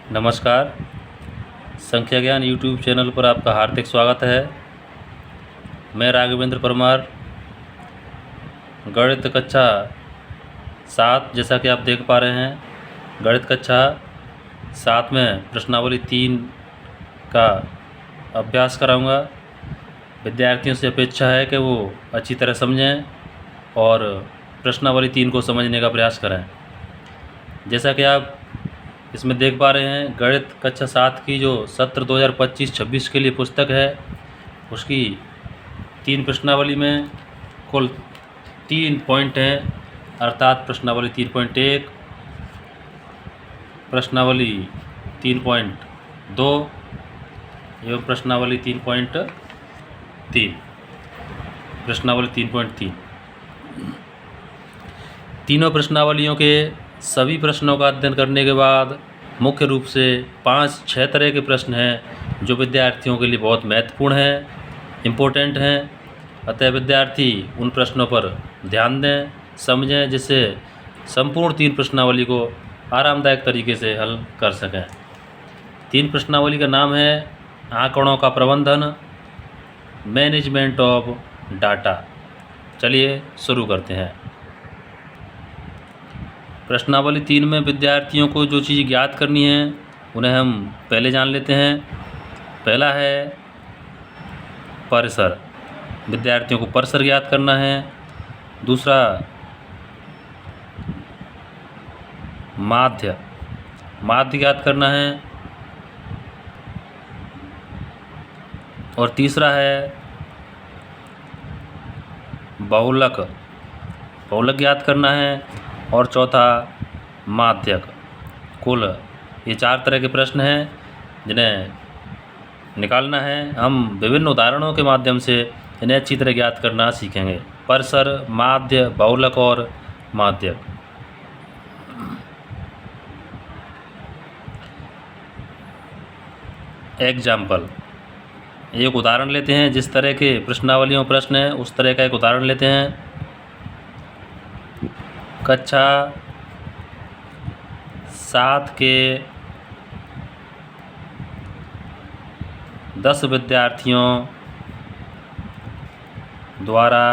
नमस्कार। संख्या ज्ञान यूट्यूब चैनल पर आपका हार्दिक स्वागत है। मैं राघवेंद्र परमार, गणित कक्षा 7 जैसा कि आप देख पा रहे हैं, गणित कक्षा 7 में प्रश्नावली 3 का अभ्यास कराऊंगा। विद्यार्थियों से अपेक्षा है कि वो अच्छी तरह समझें और प्रश्नावली 3 को समझने का प्रयास करें। जैसा कि आप इसमें देख पा रहे हैं, गणित कक्षा 7 की जो सत्र 2025-26 के लिए पुस्तक है, उसकी 3 प्रश्नावली में कुल 3 पॉइंट हैं, अर्थात प्रश्नावली 3.1, प्रश्नावली 3.2 एवं प्रश्नावली 3.3। प्रश्नावली 3.3 तीनों प्रश्नावलियों के सभी प्रश्नों का अध्ययन करने के बाद मुख्य रूप से 5-6 तरह के प्रश्न हैं जो विद्यार्थियों के लिए बहुत महत्वपूर्ण हैं, इम्पोर्टेंट हैं। अतः विद्यार्थी उन प्रश्नों पर ध्यान दें, समझें, जिससे संपूर्ण 3 प्रश्नावली को आरामदायक तरीके से हल कर सकें। 3 प्रश्नावली का नाम है आंकड़ों का प्रबंधन, मैनेजमेंट ऑफ डाटा। चलिए शुरू करते हैं। प्रश्नावली 3 में विद्यार्थियों को जो चीज़ ज्ञात करनी है उन्हें हम पहले जान लेते हैं। पहला है परिसर, विद्यार्थियों को परिसर ज्ञात करना है। दूसरा माध्य, माध्य ज्ञात करना है। और तीसरा है बहुलक, बहुलक ज्ञात करना है। और चौथा माध्यक। कुल ये 4 तरह के प्रश्न हैं जिन्हें निकालना है। हम विभिन्न उदाहरणों के माध्यम से इन्हें अच्छी तरह ज्ञात करना सीखेंगे। परिसर, माध्य, बहुलक और माध्यक। एग्जाम्पल, एक उदाहरण लेते हैं। जिस तरह के प्रश्नावलियों प्रश्न हैं उस तरह का एक उदाहरण लेते हैं। कक्षा 7 के 10 विद्यार्थियों द्वारा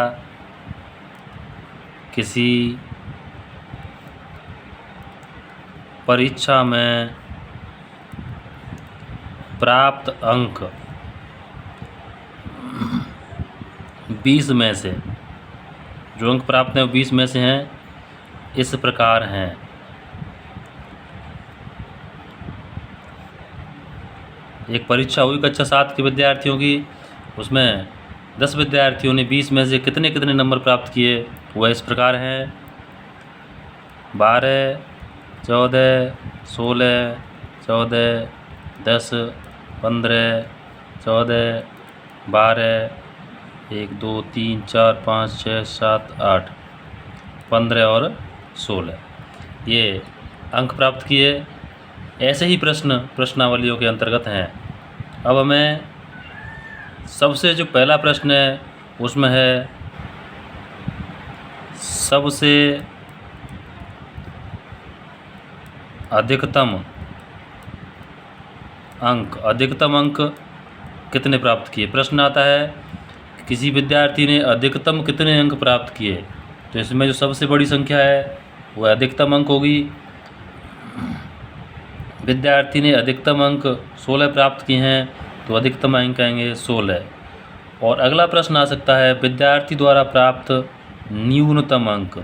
किसी परीक्षा में प्राप्त अंक 20 में से, जो अंक प्राप्त हैं वो 20 में से हैं, इस प्रकार हैं। एक परीक्षा हुई कक्षा 7 के विद्यार्थियों की, उसमें 10 विद्यार्थियों ने 20 में से कितने कितने नंबर प्राप्त किए, वह इस प्रकार हैं। 12, 14, 16, 14, 10, 15, 14, 12, 1, 2, 3, 4, 5, 6, 7, 8, 15 और 16 ये अंक प्राप्त किए। ऐसे ही प्रश्न प्रश्नावलियों के अंतर्गत हैं। अब हमें सबसे जो पहला प्रश्न है उसमें है सबसे अधिकतम अंक, अधिकतम अंक कितने प्राप्त किए। प्रश्न आता है कि किसी विद्यार्थी ने अधिकतम कितने अंक प्राप्त किए, तो इसमें जो सबसे बड़ी संख्या है वह अधिकतम अंक होगी। विद्यार्थी ने अधिकतम अंक 16 प्राप्त किए हैं तो अधिकतम अंक आएंगे 16। और अगला प्रश्न आ सकता है विद्यार्थी द्वारा प्राप्त न्यूनतम अंक,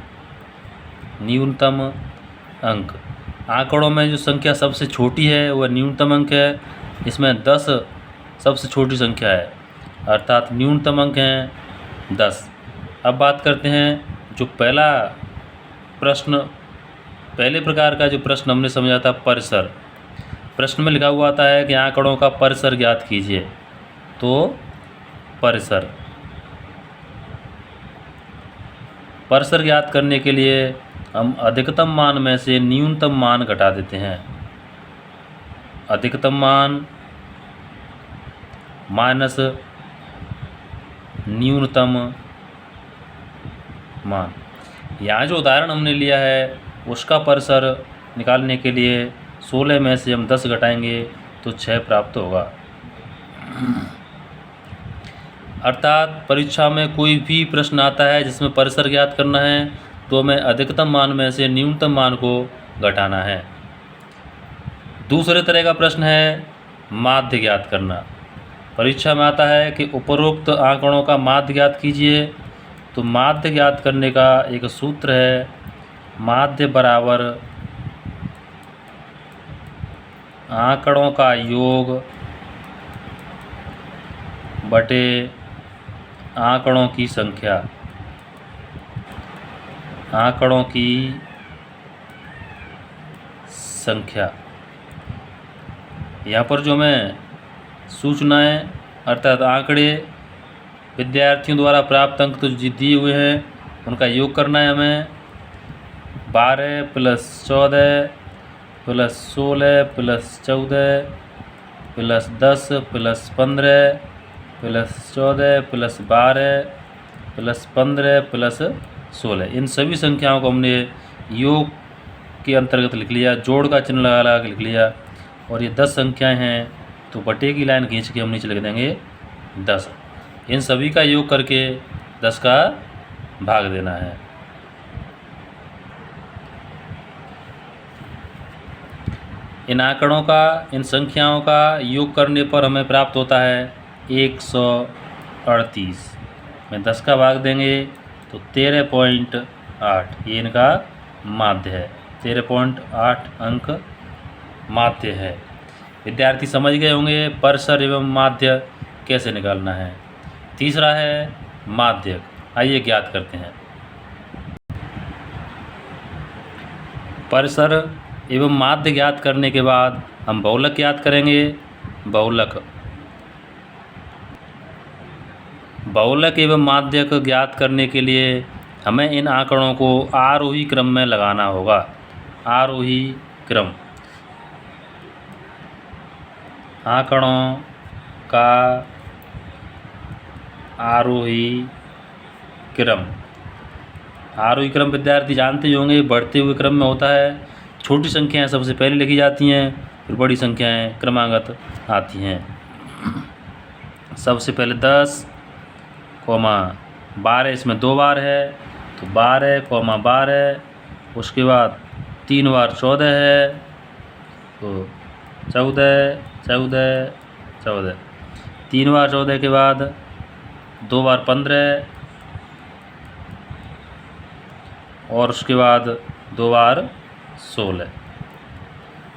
न्यूनतम अंक। आंकड़ों में जो संख्या सबसे छोटी है वह न्यूनतम अंक है। इसमें 10 सबसे छोटी संख्या है, अर्थात न्यूनतम अंक हैं 10। अब बात करते हैं जो पहला प्रश्न, पहले प्रकार का जो प्रश्न हमने समझा था परिसर। प्रश्न में लिखा हुआ आता है कि आंकड़ों का परिसर ज्ञात कीजिए। तो परिसर, परिसर ज्ञात करने के लिए हम अधिकतम मान में से न्यूनतम मान घटा देते हैं। अधिकतम मान माइनस न्यूनतम मान। यहाँ जो उदाहरण हमने लिया है उसका परिसर निकालने के लिए 16 में से हम 10 घटाएंगे तो 6 प्राप्त होगा। अर्थात परीक्षा में कोई भी प्रश्न आता है जिसमें परिसर ज्ञात करना है तो हमें अधिकतम मान में से न्यूनतम मान को घटाना है। दूसरे तरह का प्रश्न है माध्य ज्ञात करना। परीक्षा में आता है कि उपरोक्त आंकड़ों का माध्य ज्ञात कीजिए। तो माध्य ज्ञात करने का एक सूत्र है, माध्य बराबर आंकड़ों का योग बटे आंकड़ों की संख्या। आंकड़ों की संख्या यहाँ पर जो हमें सूचनाएं अर्थात आंकड़े विद्यार्थियों द्वारा प्राप्त अंक तो दिए हुए हैं, उनका योग करना है हमें। 12 + 14 + 16 + 14 + 10 + 15 + 14 + 12 + 15 + 16, इन सभी संख्याओं को हमने योग के अंतर्गत लिख लिया, जोड़ का चिन्ह लगा के लिख लिया। और ये 10 संख्याएं हैं तो बटे की लाइन खींच के हम नीचे लिख देंगे 10। इन सभी का योग करके 10 का भाग देना है। इन आंकड़ों का, इन संख्याओं का योग करने पर हमें प्राप्त होता है 138 में 10 का भाग देंगे तो 13.8, ये इनका माध्य है। 13.8 अंक माध्य है। विद्यार्थी समझ गए होंगे परिसर एवं माध्य कैसे निकालना है। तीसरा है माध्यक, आइए ज्ञात करते हैं। परिसर एवं माध्य ज्ञात करने के बाद हम बहुलक ज्ञात करेंगे। बहुलक एवं माध्यक ज्ञात करने के लिए हमें इन आंकड़ों को आरोही क्रम में लगाना होगा। आरोही क्रम, आंकड़ों का आरोही क्रम। आरोही क्रम विद्यार्थी जानते ही होंगे बढ़ते हुए क्रम में होता है। छोटी संख्याएं सबसे पहले लिखी जाती हैं, फिर बड़ी संख्याएं क्रमागत आती हैं। सबसे पहले 10, 12, इसमें 2 बार है तो 12, 12। उसके बाद 3 बार 14 है तो 14, 14, 14। 3 बार 14 के बाद 2 बार 15 और उसके बाद 2 बार 16।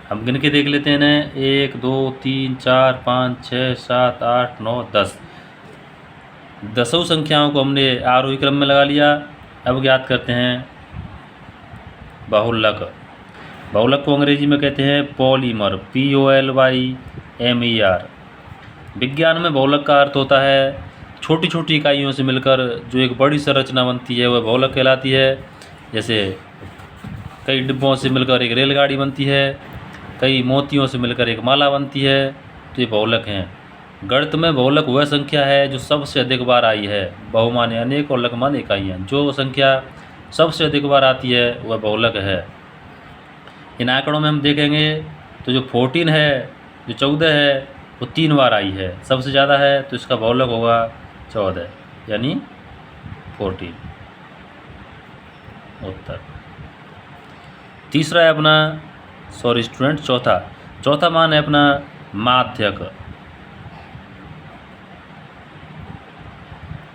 हम गिन के देख लेते हैं ना, 1, 2, 3, 4, 5, 6, 7, 8, 9, 10। 10 संख्याओं को हमने आरोही क्रम में लगा लिया। अब ज्ञात करते हैं बहुलक। बहुलक को अंग्रेजी में कहते हैं पॉलीमर, POLYMER। विज्ञान में बहुलक का अर्थ होता है छोटी छोटी इकाइयों से मिलकर जो एक बड़ी संरचना बनती है, वह बहुलक कहलाती है। जैसे कई डिब्बों से मिलकर एक रेलगाड़ी बनती है, कई मोतियों से मिलकर एक माला बनती है, तो ये बहुलक हैं। गणित में बहुलक वह संख्या है जो सबसे अधिक बार आई है। बहुमान्य अनेक और लघुमान्य इकाइयाँ, जो संख्या सबसे अधिक बार आती है वह बहुलक है। इन आंकड़ों में हम देखेंगे तो जो 14 है, जो 14 है, वो 3 बार आई है, सबसे ज़्यादा है, तो इसका बहुलक होगा 14 यानी 14 उत्तर। तीसरा है अपना चौथा मान है अपना माध्यक।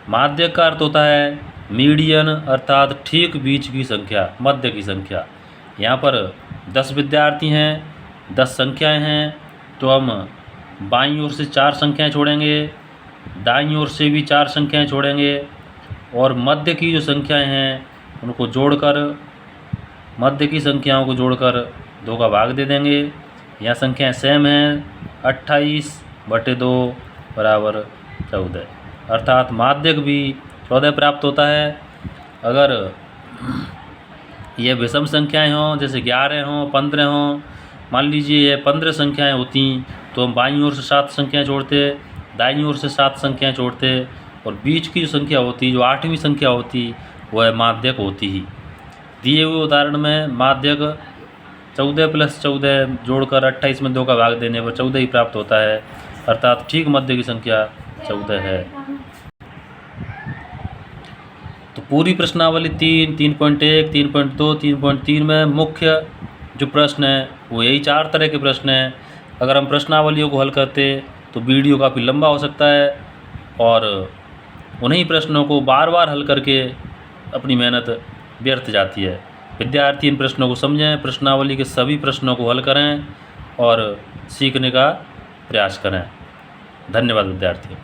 माध्यक का अर्थ होता है मीडियन, अर्थात ठीक बीच की संख्या, मध्य की संख्या। यहाँ पर 10 विद्यार्थी हैं, 10 संख्याएं हैं, तो हम बाईं ओर से 4 संख्याएं छोड़ेंगे, दाईं ओर से भी 4 संख्याएं छोड़ेंगे और मध्य की जो संख्याएं हैं उनको जोड़कर, मध्य की संख्याओं को जोड़कर 2 का भाग दे देंगे। यहाँ संख्याएं सेम हैं, 28/2 बराबर 14, अर्थात माध्यक भी 14 प्राप्त होता है। अगर ये विषम संख्याएं हों, जैसे 11 हों, 15 हों, मान लीजिए ये 15 संख्याएं होती तो हम बाईं ओर से 7 संख्याएं जोड़ते, दाईं ओर से 7 संख्याएं जोड़ते और बीच की जो संख्या होती, जो 8वीं संख्या होती, वह माध्यक होती ही। दिए हुए उदाहरण में माध्यक 14 + 14 जोड़कर 28 में 2 का भाग देने पर 14 ही प्राप्त होता है, अर्थात ठीक मध्य की संख्या 14 है। तो पूरी प्रश्नावली 3, 3.1, 3.2, 3.3 में मुख्य जो प्रश्न है वो यही 4 तरह के प्रश्न हैं। अगर हम प्रश्नावलियों को हल करते तो वीडियो काफ़ी लंबा हो सकता है और उन्हीं प्रश्नों को बार बार हल करके अपनी मेहनत व्यर्थ जाती है। विद्यार्थी इन प्रश्नों को समझें, प्रश्नावली के सभी प्रश्नों को हल करें और सीखने का प्रयास करें। धन्यवाद विद्यार्थियों।